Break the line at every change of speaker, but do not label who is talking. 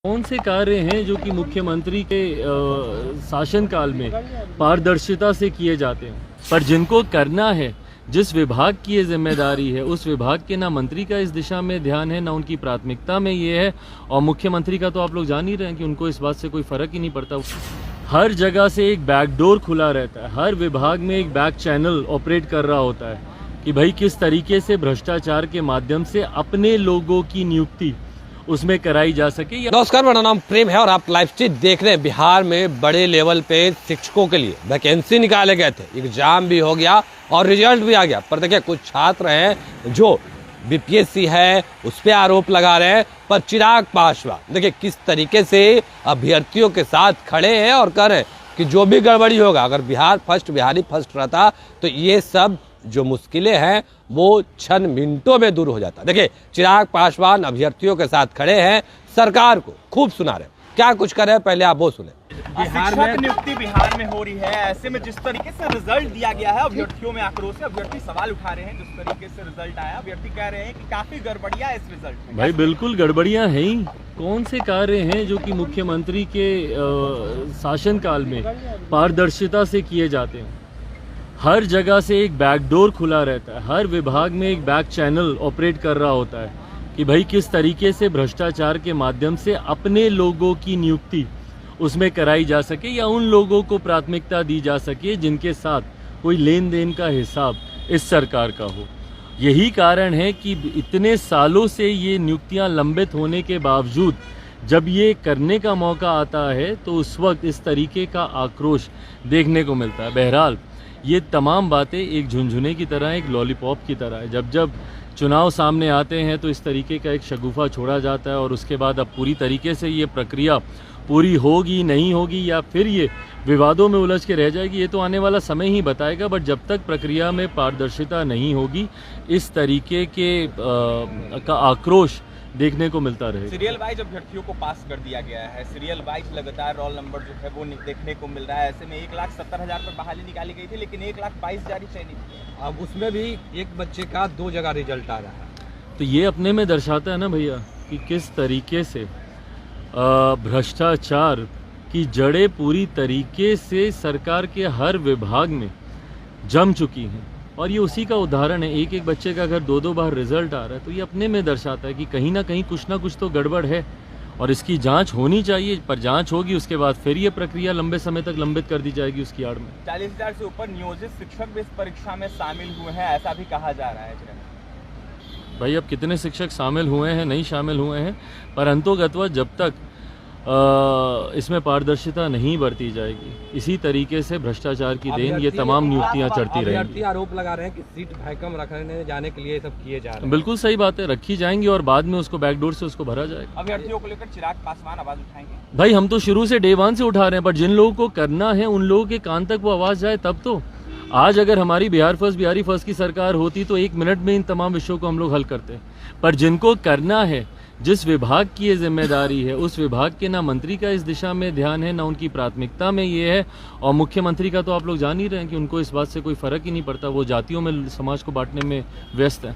कौन से कार्य हैं जो कि मुख्यमंत्री के शासनकाल में पारदर्शिता से किए जाते हैं, पर जिनको करना है, जिस विभाग की ये जिम्मेदारी है, उस विभाग के ना मंत्री का इस दिशा में ध्यान है, ना उनकी प्राथमिकता में ये है। और मुख्यमंत्री का तो आप लोग जान ही रहे हैं कि उनको इस बात से कोई फर्क ही नहीं पड़ता। हर जगह से एक बैकडोर खुला रहता है, हर विभाग में एक बैक चैनल ऑपरेट कर रहा होता है कि भाई किस तरीके से भ्रष्टाचार के माध्यम से अपने लोगों की नियुक्ति उसमें कराई जा सके।
नमस्कार, मेरा नाम प्रेम है और आप लाइव स्ट्रीट देख रहे हैं। बिहार में बड़े लेवल पे शिक्षकों के लिए वैकेंसी निकाले गए थे, एग्जाम भी हो गया और रिजल्ट भी आ गया। पर देखिए, कुछ छात्र हैं जो बीपीएससी है उस पर आरोप लगा रहे हैं, पर चिराग पासवान देखिए किस तरीके से अभ्यर्थियों के साथ खड़े हैं और कह रहे हैं कि जो भी गड़बड़ी होगा, अगर बिहारी फर्स्ट रहता तो ये सब जो मुश्किलें हैं वो क्षण मिनटों में दूर हो जाता। देखिए, चिराग पासवान अभ्यर्थियों के साथ खड़े हैं, सरकार को खूब सुना रहे। क्या कुछ कर रहे हैं, पहले आप वो सुने।
बिहार में नियुक्ति बिहार में हो रही है, ऐसे में जिस तरीके से रिजल्ट दिया गया है, अभ्यर्थियों में आक्रोश है। अभ्यर्थी सवाल उठा रहे हैं, जिस तरीके से रिजल्ट आया, अभ्यर्थी कह रहे हैं कि काफी गड़बड़ियां है इस रिजल्ट में।
भाई बिल्कुल गड़बड़ियां हैं ही। कौन से कार्य हैं जो कि मुख्यमंत्री के शासनकाल में पारदर्शिता से किए जाते हैं। हर जगह से एक बैकडोर खुला रहता है, हर विभाग में एक बैक चैनल ऑपरेट कर रहा होता है कि भाई किस तरीके से भ्रष्टाचार के माध्यम से अपने लोगों की नियुक्ति उसमें कराई जा सके या उन लोगों को प्राथमिकता दी जा सके जिनके साथ कोई लेन देन का हिसाब इस सरकार का हो। यही कारण है कि इतने सालों से ये नियुक्तियां लंबित होने के बावजूद जब ये करने का मौका आता है तो उस वक्त इस तरीके का आक्रोश देखने को मिलता है। बहरहाल, ये तमाम बातें एक झुनझुने की तरह, एक लॉलीपॉप की तरह है। जब जब चुनाव सामने आते हैं तो इस तरीके का एक शगुफा छोड़ा जाता है और उसके बाद अब पूरी तरीके से ये प्रक्रिया पूरी होगी नहीं होगी या फिर ये विवादों में उलझ के रह जाएगी, ये तो आने वाला समय ही बताएगा। बट जब तक प्रक्रिया में पारदर्शिता नहीं होगी, इस तरीके के का आक्रोश देखने को मिलता रहेगा।
सीरियल वाइज अभ्यर्थियों को पास कर दिया गया है, सीरियल वाइज लगातार रोल नंबर जो है वो देखने को मिल रहा है। ऐसे में 1,70,000 पर बहाली निकाली गई थी, लेकिन 1,22,000 जारी चयनित।
अब उसमें भी एक बच्चे का 2 जगह रिजल्ट आ रहा है।
तो ये अपने में दर्शाता है ना भैया कि किस तरीके से भ्रष्टाचार की जड़ें पूरी तरीके से सरकार के हर विभाग में जम चुकी हैं। और ये उसी का उदाहरण है। एक एक बच्चे का अगर 2-2 बार रिजल्ट आ रहा है तो ये अपने में दर्शाता है कि कहीं ना कहीं कुछ ना कुछ तो गड़बड़ है और इसकी जांच होनी चाहिए। पर जांच होगी, उसके बाद फिर ये प्रक्रिया लंबे समय तक लंबित कर दी जाएगी उसकी आड़ में।
40,000 से ऊपर नियोजित शिक्षक भी इस परीक्षा में शामिल हुए हैं, ऐसा भी कहा जा रहा है।
भाई, अब कितने शिक्षक शामिल हुए हैं, नहीं शामिल हुए हैं, पर अंतोगत्वा जब तक इसमें पारदर्शिता नहीं बरती जाएगी, इसी तरीके से भ्रष्टाचार की देन ये तमाम नियुक्तियां चढ़ती रहेंगी।
आरोप लगा रहे हैं कि सीट भैकम रखने जाने के लिए सब किए जा रहे हैं।
बिल्कुल सही बात है, रखी जाएंगी और बाद में उसको बैकडोर से उसको भरा जाएगा।
अभ्यर्थियों को लेकर चिराग पासवान आवाज उठाएंगे।
भाई, हम तो शुरू से डे 1 से उठा रहे हैं, पर जिन लोगों को करना है उन लोगों के कान तक वो आवाज जाए तब तो। आज अगर हमारी बिहारी फर्स्ट की सरकार होती तो 1 मिनट में इन तमाम विषयों को हम लोग हल करते। पर जिनको करना है, जिस विभाग की ये जिम्मेदारी है, उस विभाग के ना मंत्री का इस दिशा में ध्यान है, ना उनकी प्राथमिकता में ये है। और मुख्यमंत्री का तो आप लोग जान ही रहे हैं कि उनको इस बात से कोई फर्क ही नहीं पड़ता। वो जातियों में समाज को बांटने में व्यस्त है।